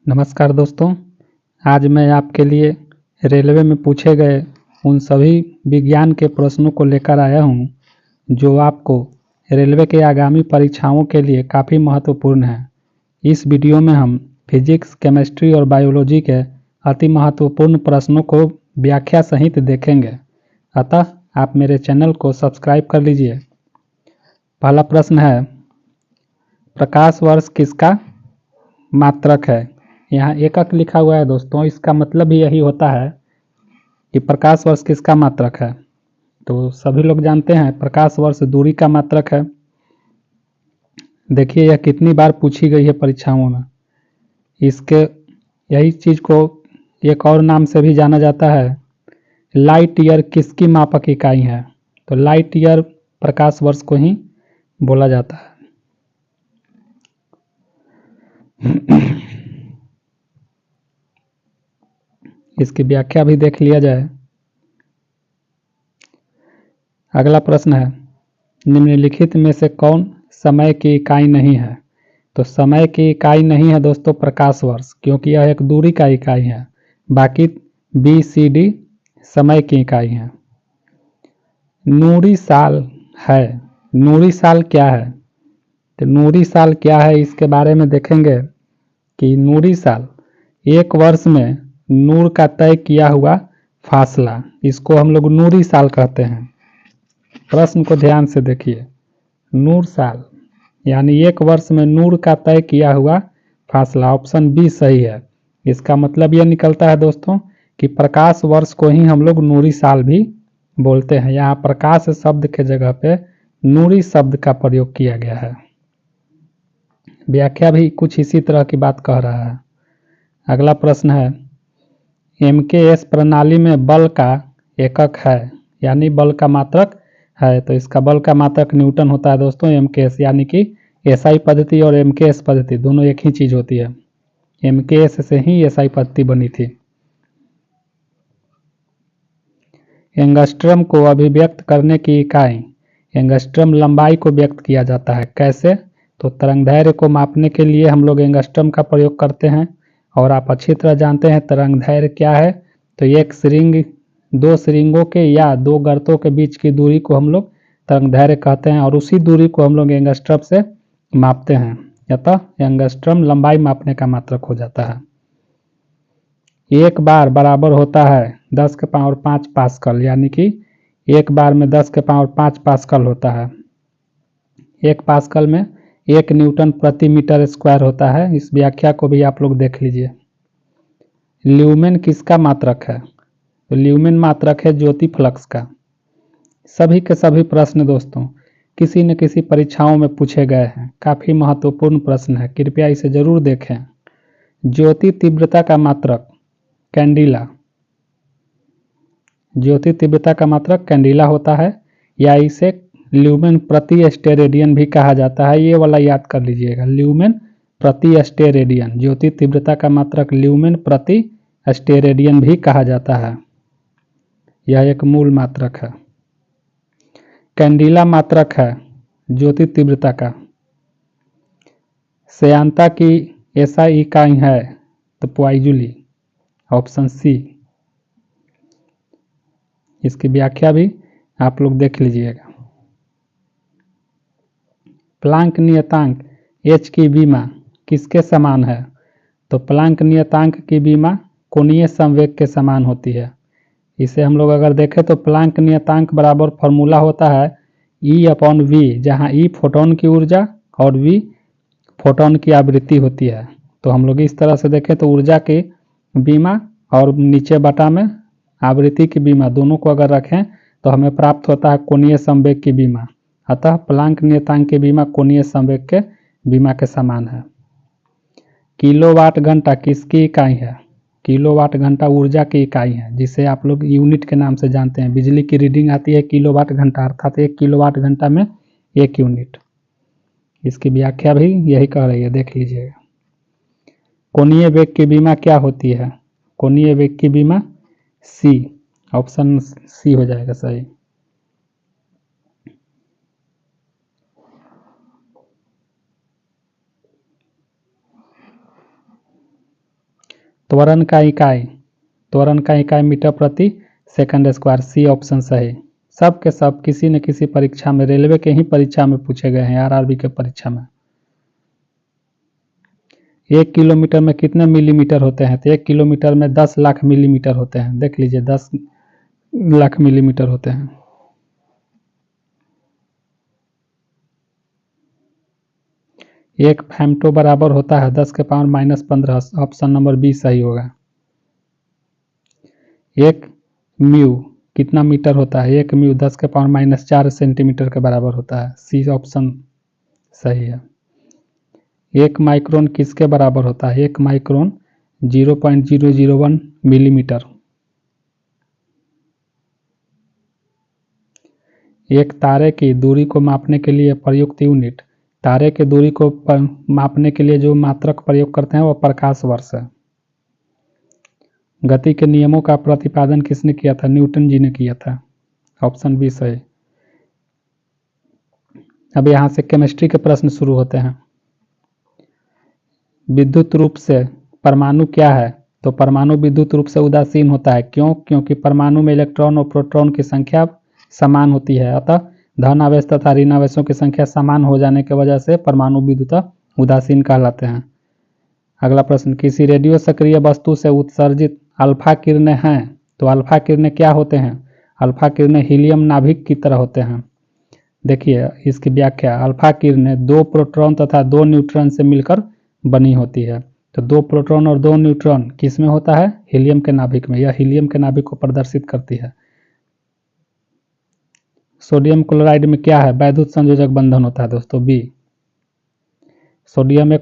नमस्कार दोस्तों। आज मैं आपके लिए रेलवे में पूछे गए उन सभी विज्ञान के प्रश्नों को लेकर आया हूं जो आपको रेलवे के आगामी परीक्षाओं के लिए काफ़ी महत्वपूर्ण है। इस वीडियो में हम फिजिक्स, केमिस्ट्री और बायोलॉजी के अति महत्वपूर्ण प्रश्नों को व्याख्या सहित देखेंगे, अतः आप मेरे चैनल को सब्सक्राइब कर लीजिए। पहला प्रश्न है, प्रकाश वर्ष किसका मात्रक है? यहाँ एकक लिखा हुआ है दोस्तों, इसका मतलब ही यही होता है कि प्रकाश वर्ष किसका मात्रक है। तो सभी लोग जानते हैं प्रकाश वर्ष दूरी का मात्रक है। देखिए यह कितनी बार पूछी गई है परीक्षाओं में। इसके यही चीज को एक और नाम से भी जाना जाता है। लाइट ईयर किसकी मापक इकाई है? तो लाइट ईयर प्रकाश वर्ष को ही बोला जाता है। इसकी व्याख्या भी देख लिया जाए। अगला प्रश्न है, निम्नलिखित में से कौन समय की इकाई नहीं है? तो समय की इकाई नहीं है दोस्तों प्रकाश वर्ष, क्योंकि यह एक दूरी का इकाई है। बाकी बी सी डी समय की इकाई है। नूरी साल है। नूरी साल क्या है? तो नूरी साल क्या है इसके बारे में देखेंगे कि नूरी साल एक वर्ष में नूर का तय किया हुआ फासला, इसको हम लोग नूरी साल कहते हैं। प्रश्न को ध्यान से देखिए। नूर साल यानी एक वर्ष में नूर का तय किया हुआ फासला, ऑप्शन बी सही है। इसका मतलब यह निकलता है दोस्तों कि प्रकाश वर्ष को ही हम लोग नूरी साल भी बोलते हैं। यहाँ प्रकाश शब्द के जगह पे नूरी शब्द का प्रयोग किया गया है। व्याख्या भी कुछ इसी तरह की बात कह रहा है। अगला प्रश्न है, एमकेएस प्रणाली में बल का एकक है यानी बल का मात्रक है। तो इसका बल का मात्रक न्यूटन होता है दोस्तों। एमकेएस यानी कि एसआई पद्धति और एमकेएस पद्धति दोनों एक ही चीज होती है। एमकेएस से ही एसआई पद्धति बनी थी। एंगस्ट्रम को अभिव्यक्त करने की इकाई, एंगस्ट्रम लंबाई को व्यक्त किया जाता है। कैसे? तो तरंगदैर्घ्य को मापने के लिए हम लोग एंगस्ट्रम का प्रयोग करते हैं। और आप अच्छी तरह जानते हैं तरंगदैर्घ्य क्या है। तो एक श्रृंग, दो श्रृंगों के या दो गर्तों के बीच की दूरी को हम लोग तरंगदैर्घ्य कहते हैं और उसी दूरी को हम लोग एंगस्ट्रम से मापते हैं। अतः एंगस्ट्रम लंबाई मापने का मात्रक हो जाता है। एक बार बराबर होता है 10 के पावर 5 पास्कल, यानी कि एक बार में 10 के पावर 5 पास्कल होता है। एक पास्कल में 1 न्यूटन प्रति मीटर स्क्वायर होता है। इस व्याख्या को भी आप लोग देख लीजिए। ल्यूमेन किसका मात्रक है? तो ल्यूमेन मात्रक है ज्योति फ्लक्स का। सभी के सभी प्रश्न दोस्तों किसी न किसी परीक्षाओं में पूछे गए हैं। काफी महत्वपूर्ण प्रश्न है, कृपया इसे जरूर देखें। ज्योति तीव्रता का मात्रक कैंडिला। ज्योति तीव्रता का मात्रक कैंडिला होता है, या इसे ल्यूमेन प्रति स्टेरेडियन भी कहा जाता है। ये वाला याद कर लीजिएगा, ल्यूमेन प्रति स्टेरेडियन। ज्योति तीव्रता का मात्रक ल्यूमेन प्रति स्टेरेडियन भी कहा जाता है। यह एक मूल मात्रक है। कैंडिला मात्रक है ज्योति तीव्रता का। श्यानता की एसआई इकाई है तो प्वाइजुली, ऑप्शन सी। इसकी व्याख्या भी आप लोग देख लीजिएगा। प्लांक नियतांक एच की बीमा किसके समान है? तो प्लांक नियतांक की बीमा कोणीय संवेग के समान होती है। इसे हम लोग अगर देखें तो प्लांक नियतांक बराबर फॉर्मूला होता है E/v, जहाँ E फोटोन की ऊर्जा और v फोटोन की आवृत्ति होती है। तो हम लोग इस तरह से देखें तो ऊर्जा की बीमा और नीचे बटा में आवृत्ति की बीमा दोनों को अगर रखें तो हमें प्राप्त होता है कोणीय संवेग की बीमा। अतः प्लांक नियतांक की बीमा कोणीय संवेग के बीमा के समान है। किलोवाट घंटा किसकी इकाई है? किलोवाट घंटा ऊर्जा की इकाई है, जिसे आप लोग यूनिट के नाम से जानते हैं। बिजली की रीडिंग आती है किलोवाट घंटा, अर्थात 1 किलोवाट घंटा में 1 यूनिट। इसकी व्याख्या भी यही कह रही है, देख लीजिएगा। कोणीय वेग की बीमा क्या होती है? कोणीय वेग की बीमा सी, ऑप्शन सी हो जाएगा सही। त्वरण का इकाई मीटर प्रति सेकंड स्क्वायर, सी ऑप्शन सही। सब के सब किसी न किसी परीक्षा में, रेलवे के ही परीक्षा में पूछे गए हैं, आरआरबी के परीक्षा में। 1 किलोमीटर में कितने मिलीमीटर होते हैं? तो 1 किलोमीटर में 10 लाख मिलीमीटर होते हैं। देख लीजिए 10 लाख मिलीमीटर होते हैं। एक फेमटो बराबर होता है 10 के पावर -15, ऑप्शन नंबर बी सही होगा। एक म्यू कितना मीटर होता है? एक म्यू 10 के पावर -4 सेंटीमीटर के बराबर होता है, सी ऑप्शन सही है। एक माइक्रोन किसके बराबर होता है? एक माइक्रोन 0.001 मिलीमीटर। एक तारे की दूरी को मापने के लिए प्रयुक्त यूनिट, तारे की दूरी को मापने के लिए जो मात्रक प्रयोग करते हैं वो प्रकाश वर्ष है। गति के नियमों का प्रतिपादन किसने किया था? न्यूटन जी ने किया था, ऑप्शन बी सही। अब यहाँ से केमिस्ट्री के प्रश्न शुरू होते हैं। विद्युत रूप से परमाणु क्या है? तो परमाणु विद्युत रूप से उदासीन होता है। क्यों? क्योंकि परमाणु में इलेक्ट्रॉन और प्रोटॉन की संख्या समान होती है, अतः धन आवेश तथा ऋण आवेशों की संख्या समान हो जाने की वजह से परमाणु विद्युत उदासीन कहलाते हैं। अगला प्रश्न, किसी रेडियो सक्रिय वस्तु से उत्सर्जित अल्फा किरणें हैं, तो अल्फा किरणें क्या होते हैं? अल्फा किरणें हीलियम नाभिक की तरह होते हैं। देखिए इसकी व्याख्या, अल्फा किरणें 2 प्रोटॉन तथा 2 न्यूट्रॉन से मिलकर बनी होती है। तो 2 प्रोटॉन और 2 न्यूट्रॉन किस में होता है? हीलियम के नाभिक में। यह हीलियम के नाभिक को प्रदर्शित करती है। सोडियम क्लोराइड में क्या है? वैद्युत संयोजक बंधन होता है दोस्तों, बी। सोडियम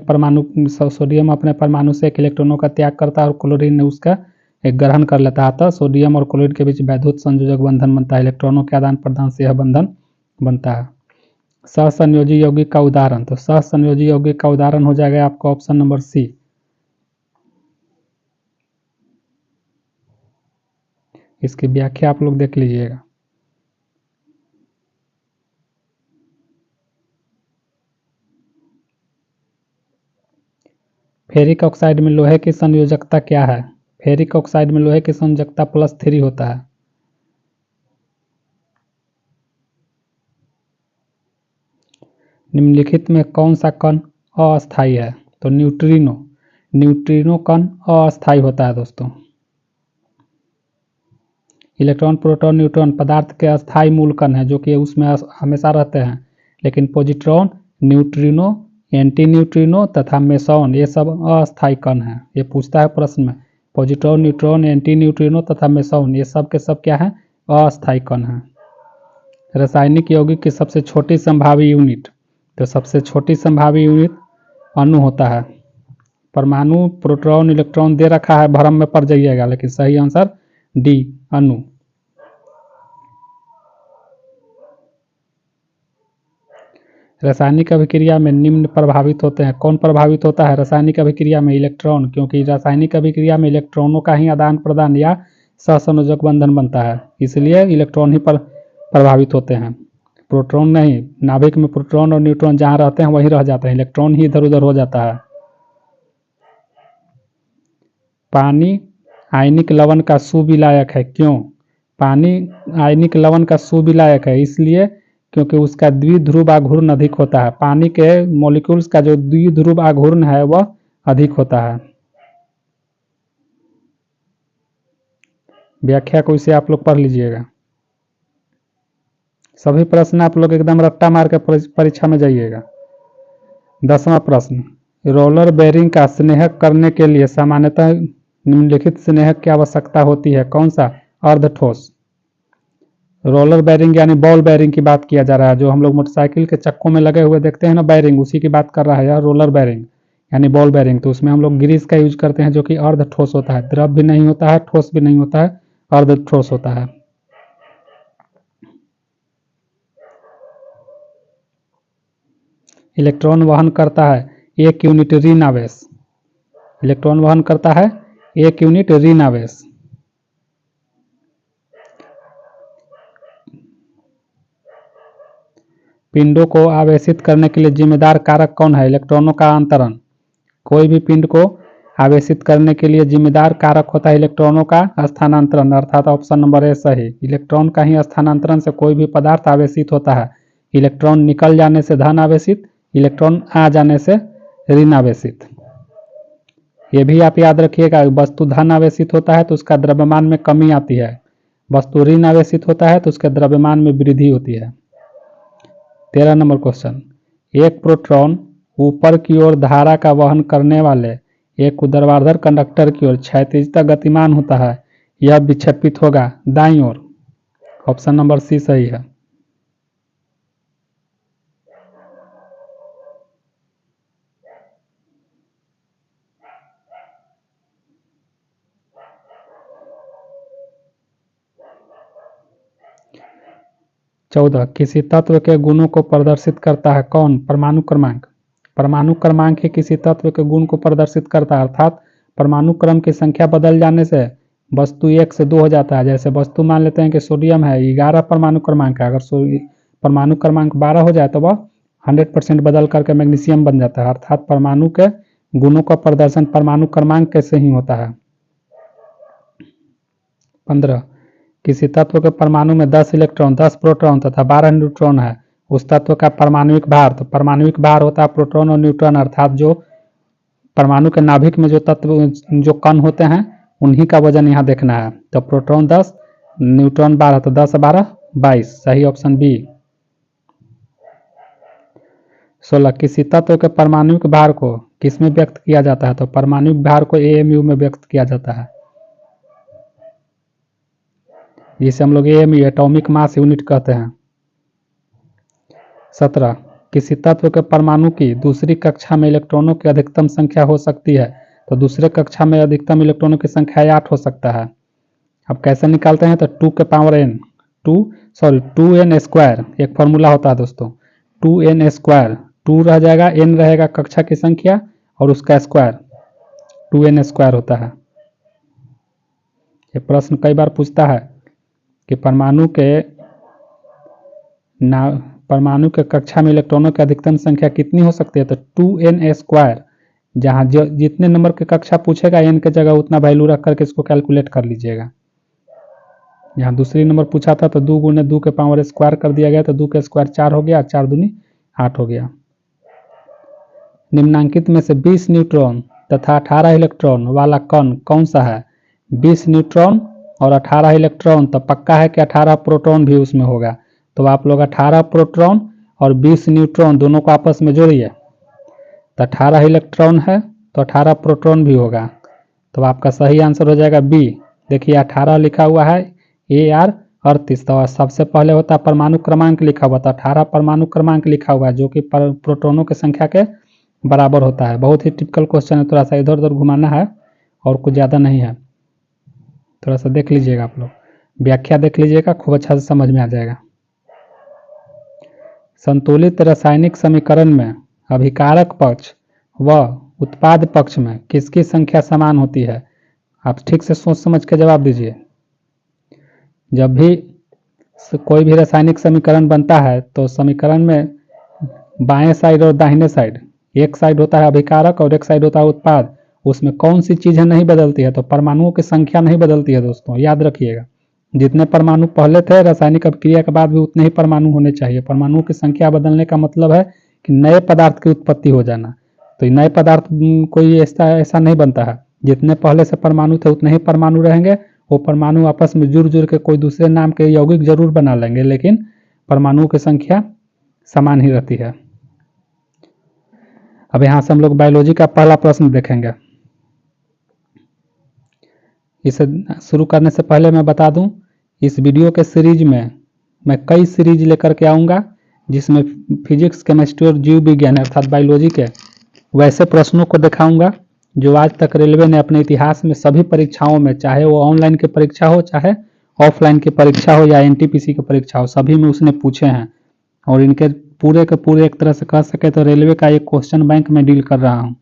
अपने परमाणु से एक इलेक्ट्रॉनों का त्याग करता है और क्लोरीन ने उसका एक ग्रहण कर लेता है, अतः सोडियम और क्लोरीन के बीच वैद्युत संयोजक बंधन बनता है। इलेक्ट्रॉनों के आदान प्रदान से यह बंधन बनता है। सहसंयोजी यौगिक का उदाहरण, तो सहसंयोजी यौगिक का उदाहरण हो जाएगा आपका ऑप्शन नंबर सी। इसकी व्याख्या आप लोग देख लीजिएगा। फेरिक ऑक्साइड में लोहे की संयोजकता क्या है? फेरिक ऑक्साइड में लोहे की संयोजकता +3 होता है। निम्नलिखित में कौन सा कण अस्थायी है? तो न्यूट्रिनो कण अस्थायी होता है दोस्तों। इलेक्ट्रॉन, प्रोटॉन, न्यूट्रॉन पदार्थ के अस्थायी मूल कण है जो कि उसमें हमेशा रहते हैं, लेकिन पॉजिट्रॉन, न्यूट्रिनो, एंटी न्यूट्रिनो तथा मेसॉन ये सब अस्थायी कण हैं। ये पूछता है प्रश्न में, पॉजिट्रॉन, न्यूट्रॉन, एंटी न्यूट्रिनो तथा मेसॉन ये सब के सब क्या हैं? अस्थायी कण हैं। रासायनिक यौगिक की सबसे छोटी संभावी यूनिट, तो सबसे छोटी संभावी यूनिट अणु होता है। परमाणु, प्रोटॉन, इलेक्ट्रॉन दे रखा है, भ्रम में पड़ जाइएगा, लेकिन सही आंसर डी, अणु। रासायनिक अभिक्रिया में निम्न प्रभावित होते हैं। कौन प्रभावित होता है रासायनिक अभिक्रिया में? इलेक्ट्रॉन, क्योंकि रासायनिक अभिक्रिया में इलेक्ट्रॉनों का ही आदान प्रदान या सहसंयोजक बंधन बनता है, इसलिए इलेक्ट्रॉन ही प्रभावित होते हैं, प्रोटॉन नहीं। नाभिक में प्रोटॉन और न्यूट्रॉन जहाँ रहते हैं वहीं रह जाते हैं, इलेक्ट्रॉन ही इधर उधर हो जाता है। पानी आयनिक लवण का सुविलायक है। क्यों? पानी आयनिक लवण का सुविलायक है इसलिए क्योंकि उसका द्विध्रुव आघूर्ण अधिक होता है। पानी के मॉलिक्यूल्स का जो द्विध्रुव आघूर्ण है वह अधिक होता है। व्याख्या को इसे आप लोग पढ़ लीजिएगा। सभी प्रश्न आप लोग एकदम रट्टा मार के परीक्षा में जाइएगा। 10वां प्रश्न, रोलर बेरिंग का स्नेहक करने के लिए सामान्यतः निम्नलिखित स्नेहक की आवश्यकता होती है। कौन सा? अर्ध ठोस। रोलर बेरिंग यानी बॉल बेरिंग की बात किया जा रहा है, जो हम लोग मोटरसाइकिल के चक्कों में लगे हुए देखते हैं ना बेरिंग, उसी की बात कर रहा है यह रोलर बेरिंग यानी बॉल बेरिंग। तो उसमें हम लोग ग्रीस का यूज करते हैं जो कि अर्ध ठोस होता है, द्रव भी नहीं होता है, ठोस भी नहीं होता है, अर्ध ठोस होता है। इलेक्ट्रॉन वहन करता है 1 यूनिट ऋण आवेश। इलेक्ट्रॉन वहन करता है 1 यूनिट ऋण आवेश। पिंडों को आवेशित करने के लिए जिम्मेदार कारक कौन है? इलेक्ट्रॉनों का अंतरण। कोई भी पिंड को आवेशित करने के लिए जिम्मेदार कारक होता है इलेक्ट्रॉनों का स्थानांतरण, अर्थात ऑप्शन नंबर ए सही। इलेक्ट्रॉन का ही स्थानांतरण से कोई भी पदार्थ आवेशित होता है। इलेक्ट्रॉन निकल जाने से धन आवेशित, इलेक्ट्रॉन आ जाने से ऋण आवेशित। ये भी आप याद रखिएगा, वस्तु धन आवेशित होता है तो उसका द्रव्यमान में कमी आती है, वस्तु ऋण आवेशित होता है तो उसके द्रव्यमान में वृद्धि होती है। 13 नंबर क्वेश्चन, एक प्रोटॉन ऊपर की ओर धारा का वहन करने वाले एक ऊर्ध्वाधर कंडक्टर की ओर क्षैतिजता गतिमान होता है, यह विक्षेपित होगा दाईं ओर। ऑप्शन नंबर सी सही है। चौदह, किसी तत्व के गुणों को प्रदर्शित करता है कौन? परमाणु क्रमांक। परमाणु क्रमांक ही किसी तत्व के गुण को प्रदर्शित करता है, अर्थात परमाणु क्रम की संख्या बदल जाने से वस्तु 1 से 2 हो जाता है। जैसे वस्तु मान लेते हैं कि सोडियम है, 11 परमाणु क्रमांक है, अगर परमाणु क्रमांक 12 हो जाए तो वह 100% बदल करके मैग्नीशियम बन जाता है। अर्थात परमाणु के गुणों का प्रदर्शन परमाणु क्रमांक कैसे ही होता है। 15, किसी तत्व के परमाणु में 10 इलेक्ट्रॉन, 10 प्रोटॉन तथा 12 न्यूट्रॉन है, उस तत्व का परमाणुविक भार। तो परमाणुविक भार होता है प्रोटॉन और न्यूट्रॉन, अर्थात जो परमाणु के नाभिक में जो तत्व जो कण होते हैं उन्हीं का वजन यहाँ देखना है। तो प्रोटॉन 10, न्यूट्रॉन 12, तो 10 12 22, सही ऑप्शन बी। 16, किसी तत्व के परमाणुविक भार को किसमें व्यक्त किया जाता है? तो परमाणुविक भार को एएमयू में व्यक्त किया जाता है, जिसे हम लोग एएमयू एटॉमिक मास यूनिट कहते हैं। 17, किसी तत्व के परमाणु की दूसरी कक्षा में इलेक्ट्रॉनों की अधिकतम संख्या हो सकती है, तो दूसरे कक्षा में अधिकतम इलेक्ट्रॉनों की संख्या 8 हो सकता है। अब कैसे निकालते हैं? तो 2 के पावर n 2n स्क्वायर एक फॉर्मूला होता है दोस्तों, 2n स्क्वायर, 2 रह जाएगा, n रहेगा कक्षा की संख्या और उसका स्क्वायर, 2n स्क्वायर होता है। ये प्रश्न कई बार पूछता है कि परमाणु के कक्षा में इलेक्ट्रॉनों की अधिकतम संख्या कितनी हो सकती है? तो 2n स्क्वायर, जहाँ जितने नंबर की कक्षा पूछेगा n के जगह उतना वैल्यू रख करके इसको कैलकुलेट कर लीजिएगा। यहाँ दूसरी नंबर पूछा था तो 2 गुने 2 के पावर स्क्वायर कर दिया गया, तो 2 के स्क्वायर 4 हो गया, 4 दूनी 8 हो गया। निम्नांकित में से 20 न्यूट्रॉन तथा 18 इलेक्ट्रॉन वाला कण कौन सा है? 20 न्यूट्रॉन और 18 इलेक्ट्रॉन, तो पक्का है कि 18 प्रोटॉन भी उसमें होगा। तो आप लोग 18 प्रोटॉन और 20 न्यूट्रॉन दोनों को आपस में जोड़िए, तो 18 इलेक्ट्रॉन है तो 18 प्रोटॉन भी होगा। तो आपका सही आंसर हो जाएगा बी। देखिए 18 लिखा हुआ है, AR 38, तो सबसे पहले होता है परमाणु क्रमांक लिखा हुआ था, 18 परमाणु क्रमांक लिखा हुआ है जो कि प्रोटॉनों की संख्या के बराबर होता है। बहुत ही टिपिकल क्वेश्चन है, थोड़ा सा इधर उधर घुमाना है और कुछ ज़्यादा नहीं है। थोड़ा सा देख लीजिएगा, आप लोग व्याख्या देख लीजिएगा, खूब अच्छा से समझ में आ जाएगा। संतुलित रासायनिक समीकरण में अभिकारक पक्ष व उत्पाद पक्ष में किसकी संख्या समान होती है? आप ठीक से सोच समझ के जवाब दीजिए। जब भी कोई भी रासायनिक समीकरण बनता है तो समीकरण में बाएं साइड और दाहिने साइड, एक साइड होता है अभिकारक और एक साइड होता है उत्पाद। उसमें कौन सी चीजें नहीं बदलती है? तो परमाणुओं की संख्या नहीं बदलती है दोस्तों, याद रखिएगा। जितने परमाणु पहले थे रासायनिक अभिक्रिया के बाद भी उतने ही परमाणु होने चाहिए। परमाणुओं की संख्या बदलने का मतलब है कि नए पदार्थ की उत्पत्ति हो जाना। तो नए पदार्थ कोई ऐसा नहीं बनता है, जितने पहले से परमाणु थे उतने ही परमाणु रहेंगे। वो परमाणु आपस में जुड़ जुड़ के कोई दूसरे नाम के यौगिक जरूर बना लेंगे, लेकिन परमाणुओं की संख्या समान ही रहती है। अब यहाँ से हम लोग बायोलॉजी का पहला प्रश्न देखेंगे। इसे शुरू करने से पहले मैं बता दूं, इस वीडियो के सीरीज में मैं कई सीरीज लेकर के आऊँगा, जिसमें फिजिक्स, केमिस्ट्री और जीव विज्ञान अर्थात बायोलॉजी के वैसे प्रश्नों को दिखाऊंगा जो आज तक रेलवे ने अपने इतिहास में सभी परीक्षाओं में, चाहे वो ऑनलाइन की परीक्षा हो चाहे ऑफलाइन की परीक्षा हो या एनटीपीसी की परीक्षा हो, सभी में उसने पूछे हैं। और इनके पूरे के पूरे एक तरह से कह सके तो रेलवे का एक क्वेश्चन बैंक में डील कर रहा हूँ।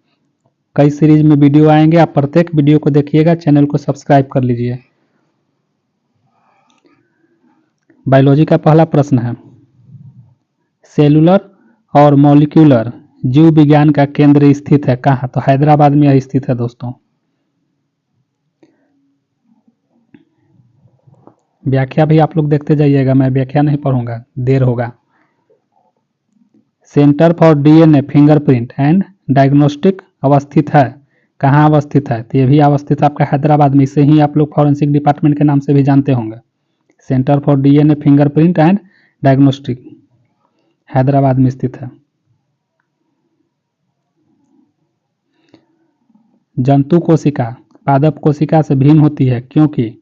कई सीरीज में वीडियो आएंगे, आप प्रत्येक वीडियो को देखिएगा, चैनल को सब्सक्राइब कर लीजिए। बायोलॉजी का पहला प्रश्न है, सेलुलर और मॉलिक्यूलर जीव विज्ञान का केंद्र स्थित है कहाँ? तो हैदराबाद में यह स्थित है दोस्तों। व्याख्या भी आप लोग देखते जाइएगा, मैं व्याख्या नहीं पढ़ूंगा, देर होगा। Centre for DNA fingerprint and diagnostic अवस्थित है, कहाँ अवस्थित है? तो ये भी अवस्थित है आपका हैदराबाद में, इसे ही आप लोग फॉरेंसिक डिपार्टमेंट के नाम से भी जानते होंगे। Centre for DNA fingerprint and diagnostic Hyderabad में स्थित है। जंतु कोशिका पादप कोशिका से भिन्न होती है क्योंकि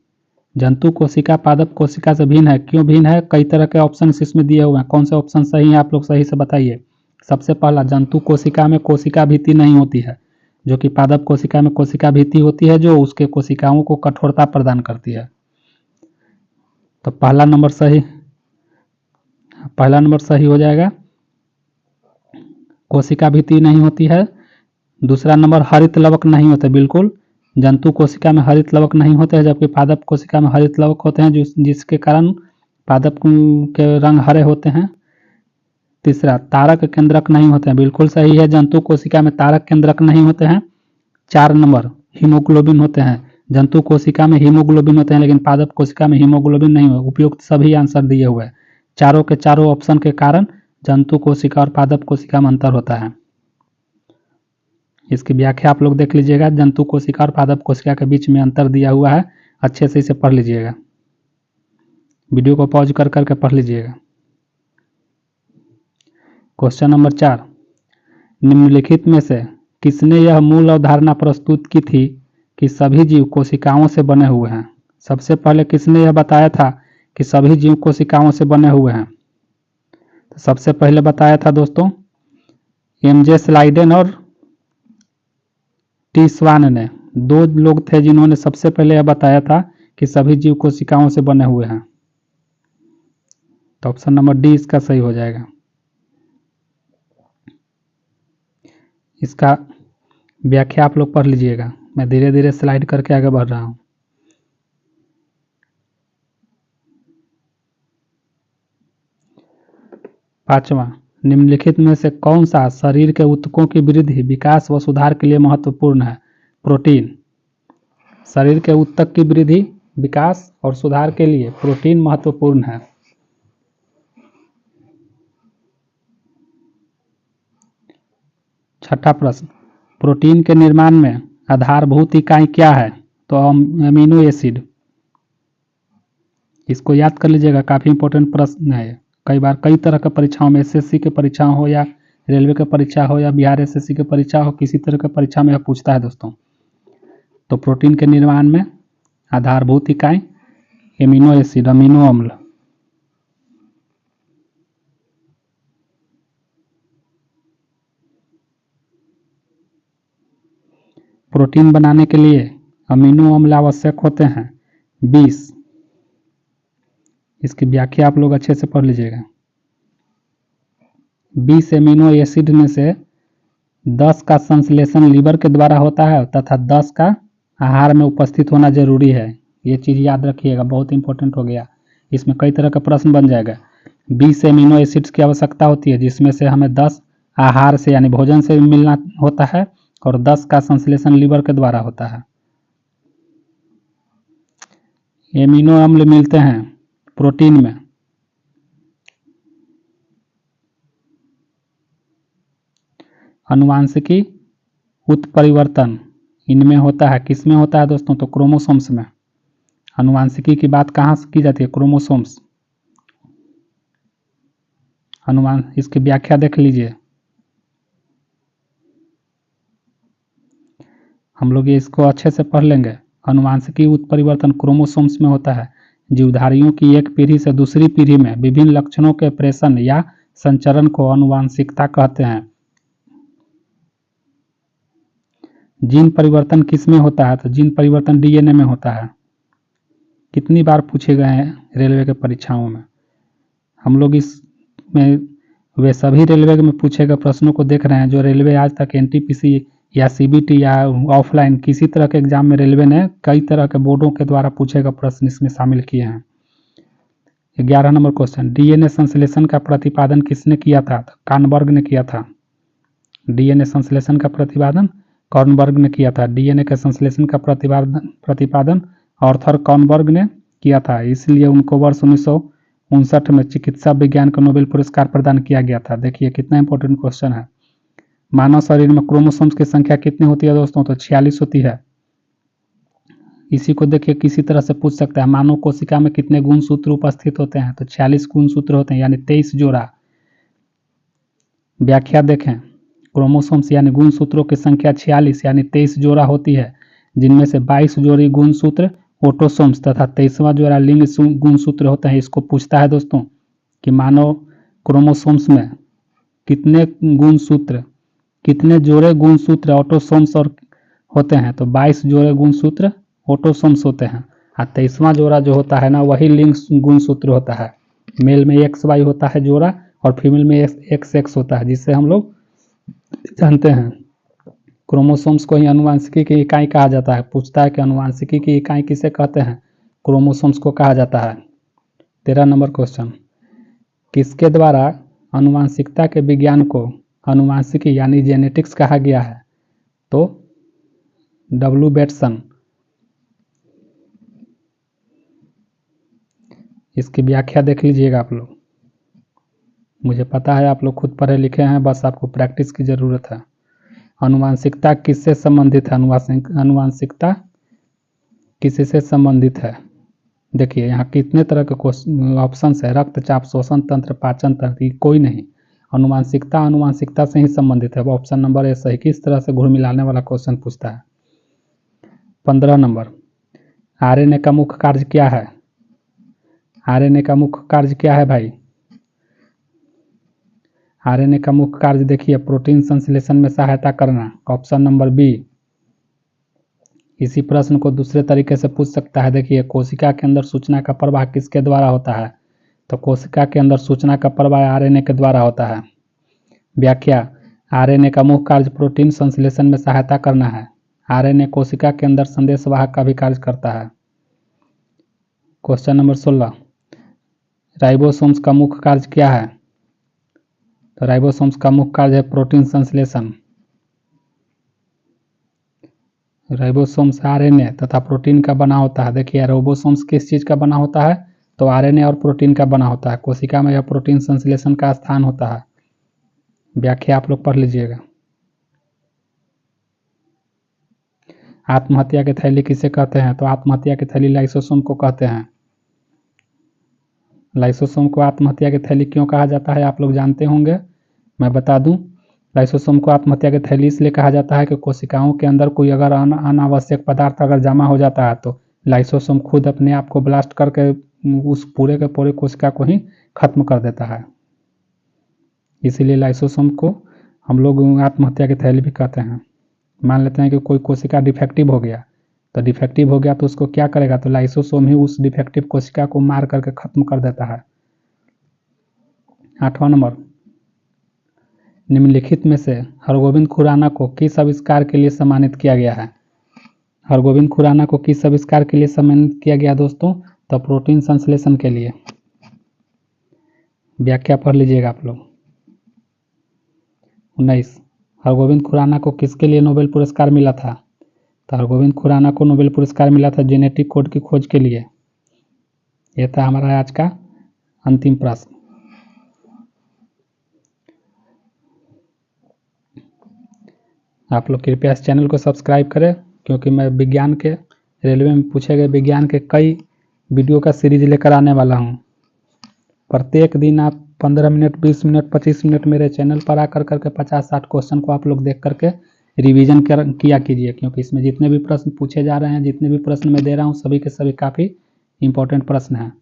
जंतु कोशिका पादप कोशिका से भिन्न है। क्यों भिन्न है? कई तरह के ऑप्शन इसमें दिए हुए हैं, कौन से ऑप्शन सही है आप लोग सही से बताइए। सबसे पहला, जंतु कोशिका में कोशिका भित्ति नहीं होती है, जो कि पादप कोशिका में कोशिका भित्ति होती है, जो उसके कोशिकाओं को कठोरता प्रदान करती है। तो पहला नंबर सही हो जाएगा, कोशिका भित्ति नहीं होती है। दूसरा नंबर, हरित लवक नहीं होते, बिल्कुल जंतु कोशिका में हरित लवक नहीं होते हैं, जबकि पादप कोशिका में हरित लवक होते हैं, जिसके कारण पादप के रंग हरे होते हैं। तीसरा, तारक केंद्रक नहीं होते हैं, बिल्कुल सही है, जंतु कोशिका में तारक केंद्रक नहीं होते हैं। 4 नंबर, हीमोग्लोबिन होते हैं, जंतु कोशिका में हीमोग्लोबिन होते हैं, लेकिन पादप कोशिका में हीमोग्लोबिन नहीं हो। उपयुक्त सभी आंसर दिए हुए हैं। चारों के चारों ऑप्शन के कारण जंतु कोशिका और पादप कोशिका में अंतर होता है। इसकी व्याख्या आप लोग देख लीजिएगा, जंतु कोशिका और पादप कोशिका के बीच में अंतर दिया हुआ है, अच्छे से इसे पढ़ लीजिएगा, वीडियो को पॉज कर करके पढ़ लीजिएगा। क्वेश्चन नंबर 4, निम्नलिखित में से किसने यह मूल अवधारणा प्रस्तुत की थी कि सभी जीव कोशिकाओं से बने हुए हैं? सबसे पहले किसने यह बताया था कि सभी जीव कोशिकाओं से बने हुए हैं? तो सबसे पहले बताया था दोस्तों एमजे स्लाइडेन और टी स्वान ने। 2 लोग थे जिन्होंने सबसे पहले यह बताया था कि सभी जीव कोशिकाओं से बने हुए हैं। तो ऑप्शन नंबर डी इसका सही हो जाएगा। इसका व्याख्या आप लोग पढ़ लीजिएगा, मैं धीरे धीरे स्लाइड करके आगे बढ़ रहा हूं। पांचवा, निम्नलिखित में से कौन सा शरीर के ऊतकों की वृद्धि, विकास व सुधार के लिए महत्वपूर्ण है? प्रोटीन। शरीर के ऊतक की वृद्धि, विकास और सुधार के लिए प्रोटीन महत्वपूर्ण है। छठा प्रश्न, प्रोटीन के निर्माण में आधारभूत इकाई क्या है? तो अमीनो एसिड। इसको याद कर लीजिएगा, काफी इंपॉर्टेंट प्रश्न है। कई बार कई तरह के परीक्षाओं में, एसएससी के परीक्षा हो या रेलवे के परीक्षा हो या बिहार एसएससी के परीक्षा हो, किसी तरह के परीक्षा में यह पूछता है दोस्तों। तो प्रोटीन के निर्माण में आधारभूत इकाई एमिनो एसिड, अमीनो अम्ल। प्रोटीन बनाने के लिए अमीनो अम्ल आवश्यक होते हैं 20। इसकी व्याख्या आप लोग अच्छे से पढ़ लीजिएगा। 20 एमिनो एसिड में से 10 का संश्लेषण लीवर के द्वारा होता है तथा 10 का आहार में उपस्थित होना जरूरी है। ये चीज़ याद रखिएगा, बहुत इंपॉर्टेंट हो गया, इसमें कई तरह का प्रश्न बन जाएगा। 20 एमिनो एसिड्स की आवश्यकता होती है, जिसमें से हमें 10 आहार से यानी भोजन से मिलना होता है और 10 का संश्लेषण लीवर के द्वारा होता है। एमिनो अम्ल मिलते हैं प्रोटीन में अनुवांशिकी उत्परिवर्तन इनमें होता है। किसमें होता है दोस्तों? तो क्रोमोसोम्स में। अनुवांशिकी की बात कहाँ से की जाती है? क्रोमोसोम्स। इसकी व्याख्या देख लीजिए, हम लोग ये इसको अच्छे से पढ़ लेंगे। अनुवांशिकी उत्परिवर्तन क्रोमोसोम्स में होता है। जीवधारियों की एक पीढ़ी से दूसरी पीढ़ी में विभिन्न लक्षणों के प्रेषण या संचरण को अनुवांशिकता कहते हैं। जीन परिवर्तन किसमें होता है? तो जीन परिवर्तन डीएनए में होता है। कितनी बार पूछे गए हैं रेलवे के परीक्षाओं में। हम लोग इसमें वे सभी रेलवे में पूछे गए प्रश्नों को देख रहे हैं जो रेलवे आज तक एनटीपीसी या सीबीटी या ऑफलाइन किसी तरह के एग्जाम में रेलवे ने कई तरह के बोर्डों के द्वारा पूछे गए प्रश्न इसमें शामिल किए हैं। 11 नंबर क्वेश्चन, डीएनए संश्लेषण का प्रतिपादन किसने किया था? तो कानबर्ग ने किया था। डीएनए संश्लेषण का प्रतिपादन कॉर्नबर्ग ने किया था। डीएनए के संश्लेषण का प्रतिपादन आर्थर कॉर्नबर्ग ने किया था, इसलिए उनको वर्ष 1959 में चिकित्सा विज्ञान का नोबेल पुरस्कार प्रदान किया गया था। देखिए कितना इंपॉर्टेंट क्वेश्चन है। मानव शरीर में क्रोमोसोम्स की संख्या कितनी होती है दोस्तों? तो 46 होती है। इसी को देखिए किसी तरह से पूछ सकता है, मानव कोशिका में कितने गुणसूत्र उपस्थित होते हैं? तो 46 गुणसूत्र होते हैं, यानी 23 जोड़ा। व्याख्या देखें, क्रोमोसोम्स यानी गुणसूत्रों की संख्या 46 यानी 23 जोड़ा होती है, जिनमें से 22 जोड़ी गुणसूत्र ऑटोसोम्स तथा 23वां जोड़ा लिंग गुणसूत्र होते हैं। इसको पूछता है दोस्तों कि मानव क्रोमोसोम्स में कितने गुणसूत्र, कितने जोड़े गुणसूत्र ऑटोसोम्स और होते हैं? तो 22 जोड़े गुणसूत्र ऑटोसोम्स होते हैं, और 23वां जोड़ा जो होता है ना, वही लिंग गुणसूत्र होता है। मेल में XY होता है जोड़ा और फीमेल में XX होता है, जिससे हम लोग जानते हैं क्रोमोसोम्स को ही अनुवांशिकी की इकाई कहा जाता है। पूछता है कि अनुवांशिकी की इकाई किसे कहते हैं? क्रोमोसोम्स को कहा जाता है। 13 नंबर क्वेश्चन, किसके द्वारा अनुवांशिकता के विज्ञान को अनुवांशिकी यानी जेनेटिक्स कहा गया है? तो W. बेटसन। इसकी व्याख्या देख लीजिएगा आप लोग। मुझे पता है आप लोग खुद पढ़े लिखे हैं, बस आपको प्रैक्टिस की ज़रूरत है। अनुवांशिकता किससे संबंधित है? अनुवांशिकता किससे संबंधित है? देखिए यहाँ कितने तरह के ऑप्शन है, रक्तचाप, श्वसन तंत्र, पाचन तंत्र, कोई नहीं। अनुवांशिकता से ही संबंधित है। ऑप्शन नंबर ए सही। किस तरह से घुल मिलाने वाला क्वेश्चन पूछता है। 15 नंबर, आरएनए का मुख्य कार्य क्या है? आरएनए का मुख्य कार्य क्या है भाई? आरएनए का मुख्य कार्य देखिए, प्रोटीन संश्लेषण में सहायता करना। Option number B. इसी प्रश्न को दूसरे तरीके से पूछ सकता है। देखिए, कोशिका के अंदर सूचना का प्रवाह किसके द्वारा होता है? तो कोशिका के अंदर सूचना का प्रवाह आरएनए के द्वारा होता है। व्याख्या, आरएनए का मुख्य कार्य प्रोटीन संश्लेषण में सहायता करना है। आरएनए कोशिका के अंदर संदेशवाहक का भी कार्य करता है। क्वेश्चन नंबर 16, राइबोसोम्स का मुख्य कार्य क्या है? तो राइबोसोम्स का मुख्य कार्य है प्रोटीन संश्लेषण। राइबोसोम्स आरएनए तथा प्रोटीन का बना होता है। देखिए, राइबोसोम्स किस चीज़ का बना होता है? तो आरएनए और प्रोटीन का बना होता है। कोशिका में यह प्रोटीन संश्लेषण का स्थान होता है। व्याख्या आप लोग पढ़ लीजिएगा। आत्महत्या की थैली किसे कहते हैं? तो आत्महत्या की थैली लाइसोसोम को कहते हैं। लाइसोसोम को आत्महत्या की थैली क्यों कहा जाता है आप लोग जानते होंगे, मैं बता दूं। लाइसोसोम को आत्महत्या की थैली इसलिए कहा जाता है कि कोशिकाओं के अंदर कोई अगर अनावश्यक पदार्थ अगर जमा हो जाता है तो लाइसोसोम खुद अपने आप को ब्लास्ट करके उस पूरे के पूरे कोशिका को ही खत्म कर देता है। इसीलिए लाइसोसोम को हम लोग आत्महत्या की थैली भी कहते हैं। मान लेते हैं कि कोई कोशिका डिफेक्टिव हो गया, तो डिफेक्टिव हो गया तो उसको क्या करेगा? तो लाइसोसोम ही उस डिफेक्टिव कोशिका को मार करके खत्म कर देता है। 8वां नंबर, निम्नलिखित में से हरगोविंद खुराना को किस आविष्कार के लिए सम्मानित किया गया है? हरगोविंद खुराना को किस आविष्कार के लिए सम्मानित किया गया दोस्तों? तो प्रोटीन संश्लेषण के लिए। व्याख्या पढ़ लीजिएगा आप लोग। 19, हरगोविंद खुराना को किसके लिए नोबेल पुरस्कार मिला था? तो हरगोविंद खुराना को नोबेल पुरस्कार मिला था जेनेटिक कोड की खोज के लिए। यह था हमारा आज का अंतिम प्रश्न। आप लोग कृपया इस चैनल को सब्सक्राइब करें, क्योंकि मैं विज्ञान के, रेलवे में पूछे गए विज्ञान के कई वीडियो का सीरीज लेकर आने वाला हूं। प्रत्येक दिन आप 15 मिनट, 20 मिनट, 25 मिनट मेरे चैनल पर आकर करके 50-60 क्वेश्चन को आप लोग देख करके रिवीजन किया कीजिए, क्योंकि इसमें जितने भी प्रश्न पूछे जा रहे हैं, जितने भी प्रश्न मैं दे रहा हूँ, सभी के सभी काफ़ी इंपॉर्टेंट प्रश्न हैं।